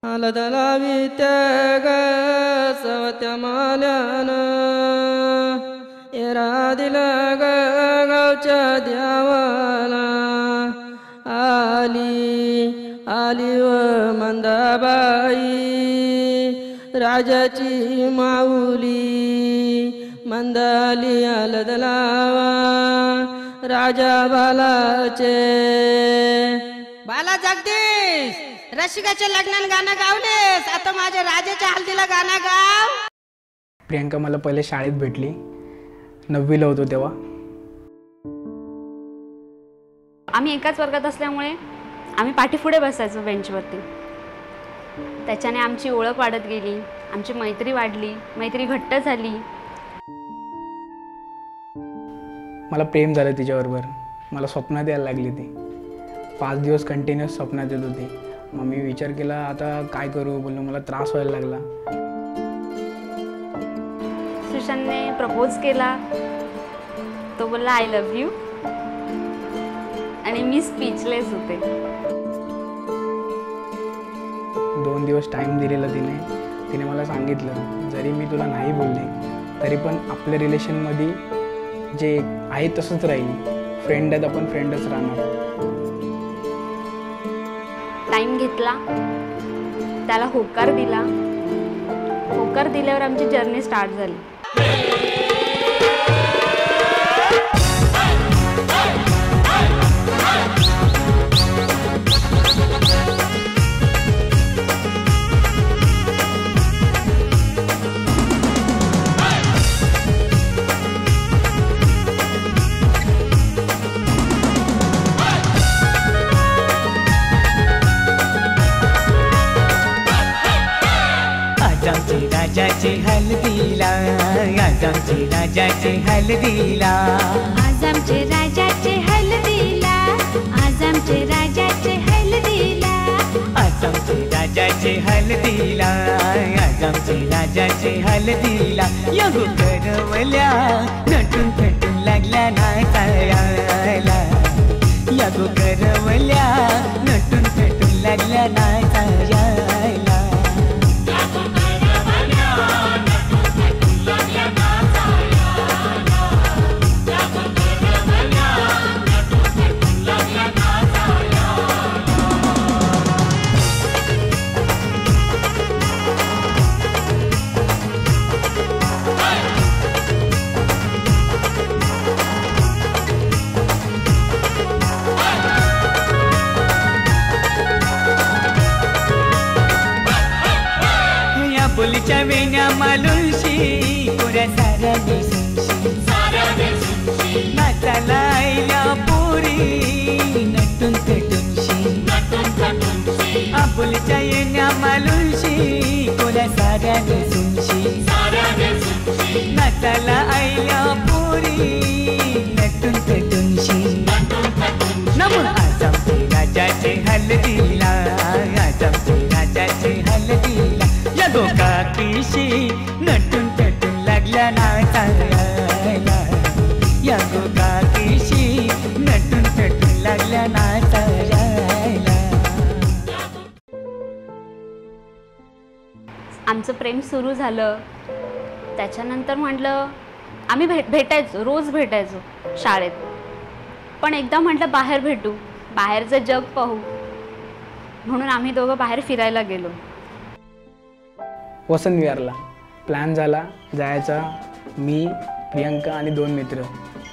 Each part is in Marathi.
आलदलावी त्याग सवत्या माल्यानं येरा दिला गावच्या द्यावाला आली व मंदाबाई राजाची माऊली मंदाली आलदलावा राजा बालाचे बाला जगदीश रसिकाच्या लग्नात गाणं गावलेस, आता माझ्या राजाच्या हल्दीला गाणं गाव। प्रियंका मला पहिले शाळेत भेटली, 9वीला होतो तेव्हा। आम्ही एकाच वर्गात असल्यामुळे आम्ही पाठीपुढे बसायचो बेंचवरती। त्याच्याने आमची ओळख वाढत गेली, आमची मैत्री वाढली, मैत्री घट्ट झाली। मला प्रेम झालं तिच्याबरोबर, मला स्वप्नात यायला लागली ती। 5 दिवस कंटिन्यूअस स्वप्नात येत होती। मग मी विचार केला आता काय करू, बोललो मला त्रास व्हायला लागला। सुशांतने प्रपोज केला, तो बोलला आय लव्ह यू आणि मी स्पीचलेस होते। 2 दिवस टाइम दिलेला तिने मला सांगितलं जरी मी तुला नाही बोलले तरी पण आपल्या रिलेशनमध्ये जे आहे तसंच राहील, फ्रेंड आहेत आपण फ्रेंडच राहणार। टाइम घेतला, त्याला होकार दिला, होकार दिल्यावर आमची जर्नी स्टार्ट झाली। राजाचे हल्दीला, आज आमचे राजाचे हल्दीला, आज आमचे राजाचे हल्दीला, आज आमचे राजाचे हल्दीला, आज आमचे राजाचे हल्दीला, आज आमचे राजाचे हल्दीला। या करवल्या नटून थटून लागल्या नाचायला, या करवल्या नटून थटून लागल्या नाचायला। बोलीच्या वेण्या मालुंशी पुऱ्या साऱ्या दिसूनशी, नाचाला आईल्या पोरी नटून थटूनशी, बोलीच्या वेण्या मालुंशी पुऱ्या साऱ्या दिसूनशी, नाचाला आईल्या पोरी नटून थटूनशी। नमो आज आमचे राजाचे हल्दीला, आज आमचे राजाचे हल्दीला, या गोकाकीशी नटून थटून लागल्या नाचायला, या गोकाकीशी नटून थटून लागल्या नाचायला। आमचं प्रेम सुरू झालं, त्याच्यानंतर म्हटलं आम्ही भेटायचो, रोज भेटायचो शाळेत, पण एकदा म्हटलं बाहेर भेटू, बाहेरचं जग पाहू, म्हणून आम्ही दोघं बाहेर फिरायला गेलो। वसंत विहारला प्लॅन झाला जायचा, मी प्रियंका आणि 2 मित्र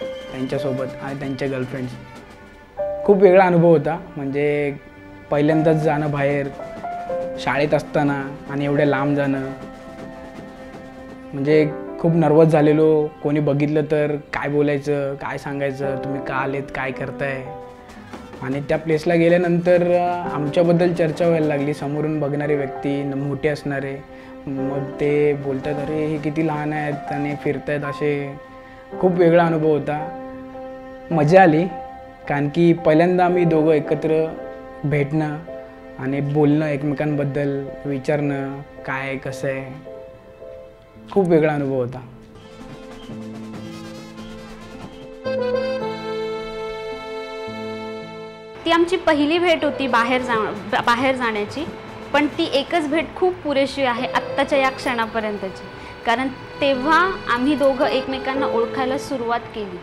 त्यांच्यासोबत आणि त्यांच्या गर्लफ्रेंड्स। खूप वेगळा अनुभव होता, म्हणजे पहिल्यांदाच जाणं बाहेर शाळेत असताना आणि एवढ्या लांब जाणं, म्हणजे खूप नर्वस झालेलो। कोणी बघितलं तर काय बोलायचं, काय सांगायचं, तुम्ही का आलेत, काय करताय। आणि त्या प्लेसला गेल्यानंतर आमच्याबद्दल चर्चा व्हायला लागली, समोरून बघणारे व्यक्ती मोठे असणारे, मग ते बोलतात अरे हे किती लहान आहेत आणि फिरतायत असे। खूप वेगळा अनुभव होता, मजा आली, कारण की पहिल्यांदा आम्ही दोघं एकत्र भेटणं आणि बोलणं, एकमेकांबद्दल विचारणं काय कसं आहे, खूप वेगळा अनुभव होता। ती आमची पहिली भेट होती बाहेर जाण्याची। पण ती एकच भेट खूप पुरेशी आहे आत्ताच्या या क्षणापर्यंतची, कारण तेव्हा आम्ही दोघं एकमेकांना ओळखायला सुरुवात केली.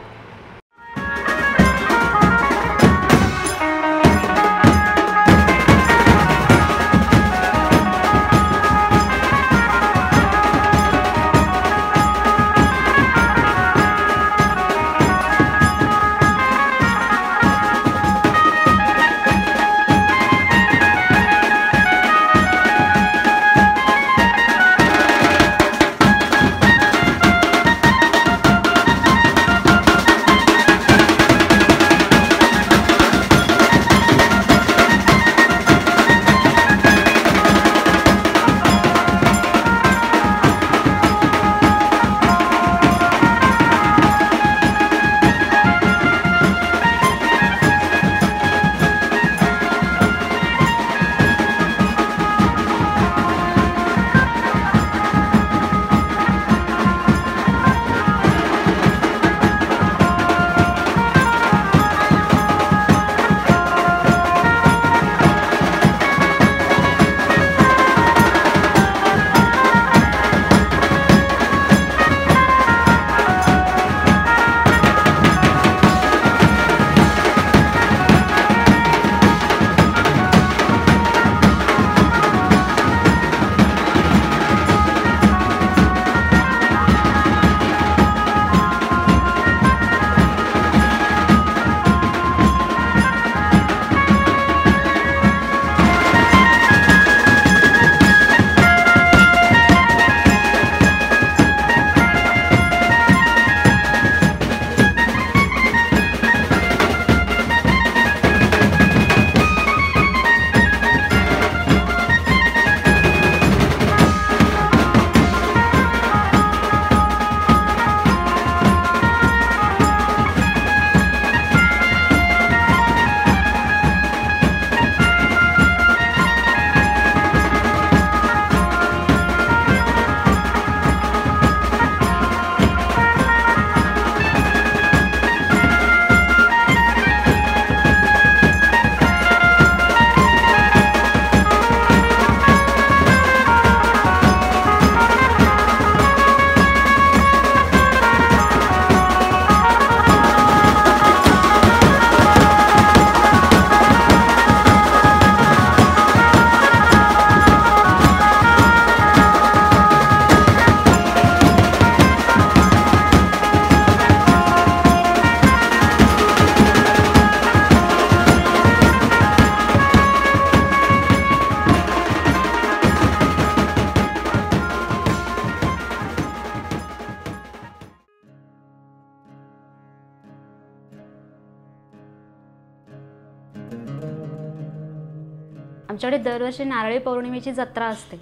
आमच्याकडे दरवर्षी नारळी पौर्णिमेची जत्रा असते.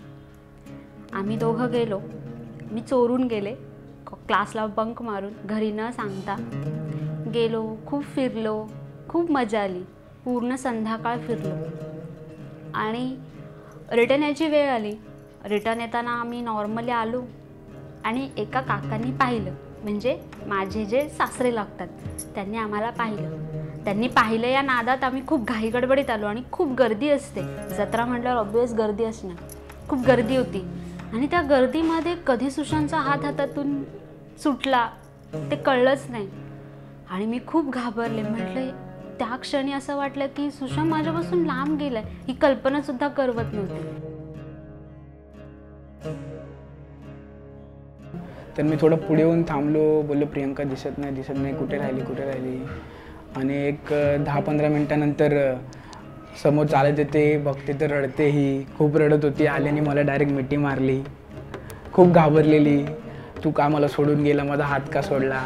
आम्ही दोघं गेलो, मी चोरून गेले, क्लासला बंक मारून घरी न सांगता गेलो. खूप फिरलो, खूप मजा आली. पूर्ण संध्याकाळ फिरलो आणि रिटर्न यायची वेळ आली. रिटर्न येताना आम्ही नॉर्मली आलो आणि एका काकांनी पाहिलं, म्हणजे माझे जे सासरे लागतात त्यांनी आम्हाला पाहिलं. त्यांनी पाहिलं या नादात आम्ही खूप घाई गडबडीत आलो आणि खूप गर्दी असते जत्रा म्हटल्यावर, ऑब्वियस गर्दी असणार. खूप गर्दी होती आणि त्या गर्दीमध्ये कधी सुशांतचा हात हातातून सुटला ते कळलंच नाही आणि मी खूप घाबरले. म्हटलं त्या क्षणी असं वाटलं की सुशांत माझ्यापासून लांब गेलाय, ही कल्पना सुद्धा करवत नव्हती. तर मी थोडं पुढे येऊन थांबलो, बोललो प्रियंका दिसत नाही, कुठे राहिली. आणि एक 10-15 मिनटानंतर समोर चालत येते, बघते तर रडते. ही खूप रडत होती. आल्याने मला डायरेक्ट मिठी मारली, खूप घाबरलेली. तू का मला सोडून गेला, माझा हात का सोडला.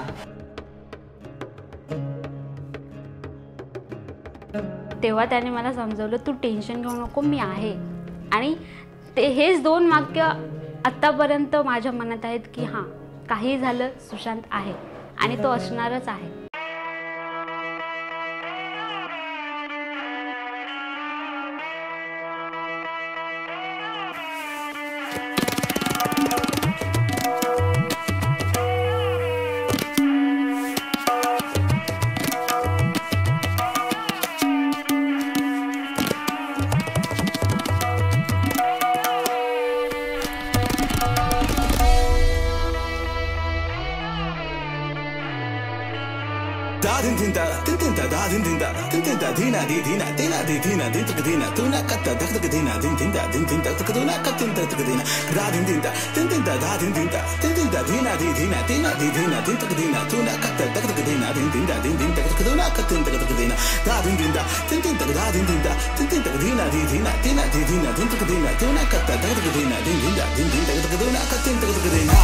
तेव्हा त्याने मला समजवलं, तू टेन्शन घेऊ नको, मी आहे. आणि ते हेच 2 वाक्य आत्तापर्यंत माझ्या मनात आहेत की हां, काही झालं सुशांत आहे आणि तो असणारच आहे. tinta tinta da tinta tinta dina di dina dina di dina dinta dina tuna katta dak dina tinta tinta tuna katta dina da tinta tinta da tinta tinta dina di dina dina di dina dinta dina tuna katta dak dina tinta tinta tuna katta dina da tinta tinta da tinta tinta dina di dina dina di dina dinta dina tuna katta dak dina tinta tinta tuna katta dina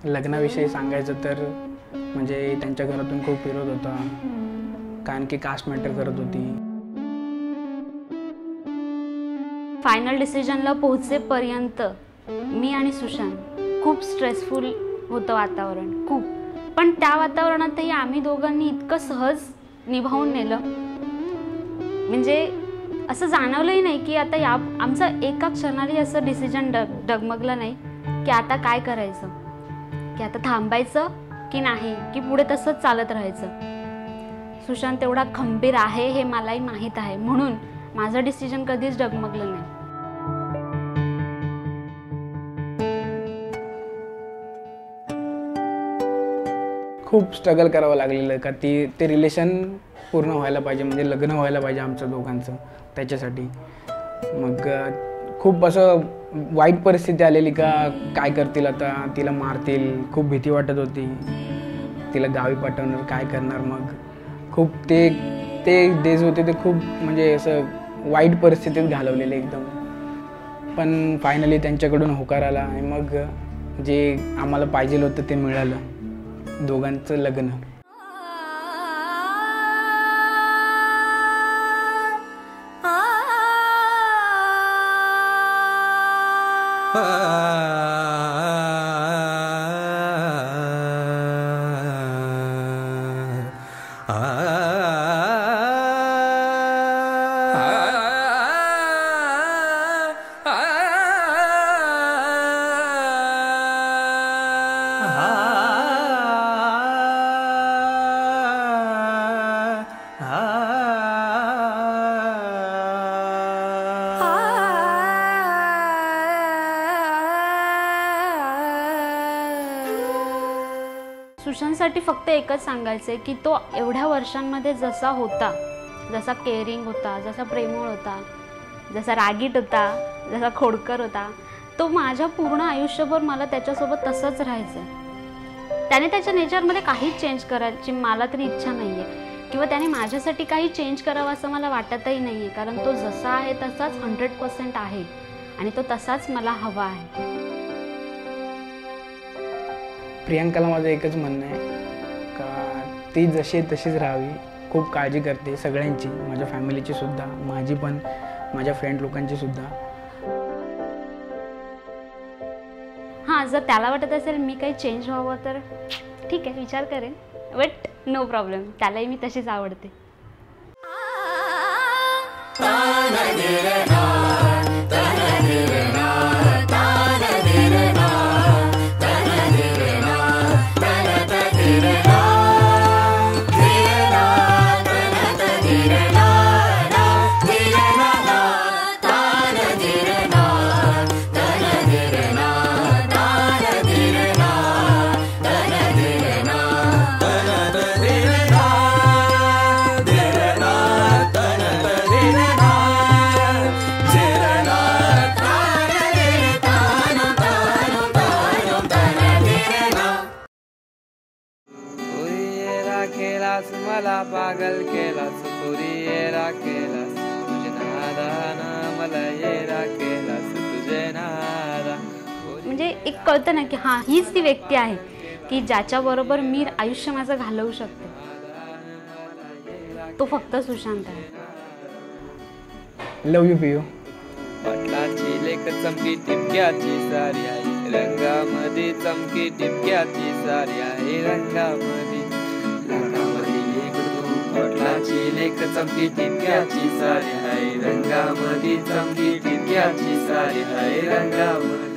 लग्नाविषयी सांगायचं तर म्हणजे त्यांच्या घरातून खूप विरोध होता, कारण की कास्ट मॅटर करत होती. फायनल डिसिजनला पोहोचेपर्यंत मी आणि सुशांत खूप स्ट्रेसफुल होतं वातावरण, खूप. पण त्या वातावरणातही आम्ही दोघांनी इतकं सहज निभावून नेलं, म्हणजे असं जाणवलंही नाही की आता आमचं एका क्षणाला असं डिसिजन डगमगलं नाही की आता काय करायचं, की आता थांबायचं की नाही, की पुढे तसंच चालत राहायचं. सुशांत एवढा खंबीर आहे हे मलाही माहीत आहे, म्हणून माझं डिसिजन कधीच डगमगलं नाही. खूप स्ट्रगल करावं लागलेलं का ते रिलेशन पूर्ण व्हायला पाहिजे, म्हणजे लग्न व्हायला पाहिजे आमचं दोघांचं. त्याच्यासाठी मग खूप असं वाईट परिस्थिती आलेली का काय करतील आता, तिला मारतील, खूप भीती वाटत होती. तिला गावी पाठवणार, काय करणार. मग खूप ते डेज होते ते खूप म्हणजे असं वाईट परिस्थितीत घालवलेले एकदम. पण फायनली त्यांच्याकडून होकार आला आणि मग जे आम्हाला पाहिजे होतं ते मिळालं, दोघांचं लग्न. सुशांतसाठी फक्त एकच सांगायचं आहे की तो एवढ्या वर्षांमध्ये जसा होता, जसा केअरिंग होता, जसा प्रेमळ होता, जसा रागीट होता, जसा खोडकर होता, तो माझ्या पूर्ण आयुष्यभर मला त्याच्यासोबत तसंच राहायचं आहे. त्याने त्याच्या नेचरमध्ये काहीच चेंज करायची मला तरी इच्छा नाही आहे, किंवा त्याने माझ्यासाठी काही चेंज करावं असं मला वाटतही नाही आहे, कारण तो जसा आहे तसाच 100% आहे आणि तो तसाच मला हवा आहे. प्रियांकाला माझं एकच म्हणणं आहे का ती जशी तशीच राहावी. खूप काळजी करते सगळ्यांची, माझ्या फॅमिलीची सुद्धा, माझी पण, माझ्या फ्रेंड लोकांची सुद्धा. हां, जर त्याला वाटत असेल मी काही चेंज व्हावं तर ठीक आहे, विचार करेन, बट नो प्रॉब्लेम, त्यालाही मी तशीच आवडते. मला पागल केलास पुरी येरा केलास तुझे नादाना मला येरा केलास तुझे नादा. म्हणजे एक कळतं ना की हां हीच ती व्यक्ती आहे की ज्याच्याबरोबर मी आयुष्य माझं घालवू शकते. तो फक्त सुशांत आहे. लव यू पियू. पाटलाची लेख चमकी टिपक्याची सारी आहे रंगामध्ये चमकी टिपक्याची सारी आहे रंगामध्ये एक पाटलाची लेख चमकी टिपक्याची सारी आहे रंगामध्ये चमकी टिपक्याची सारी आहे रंगामध्ये.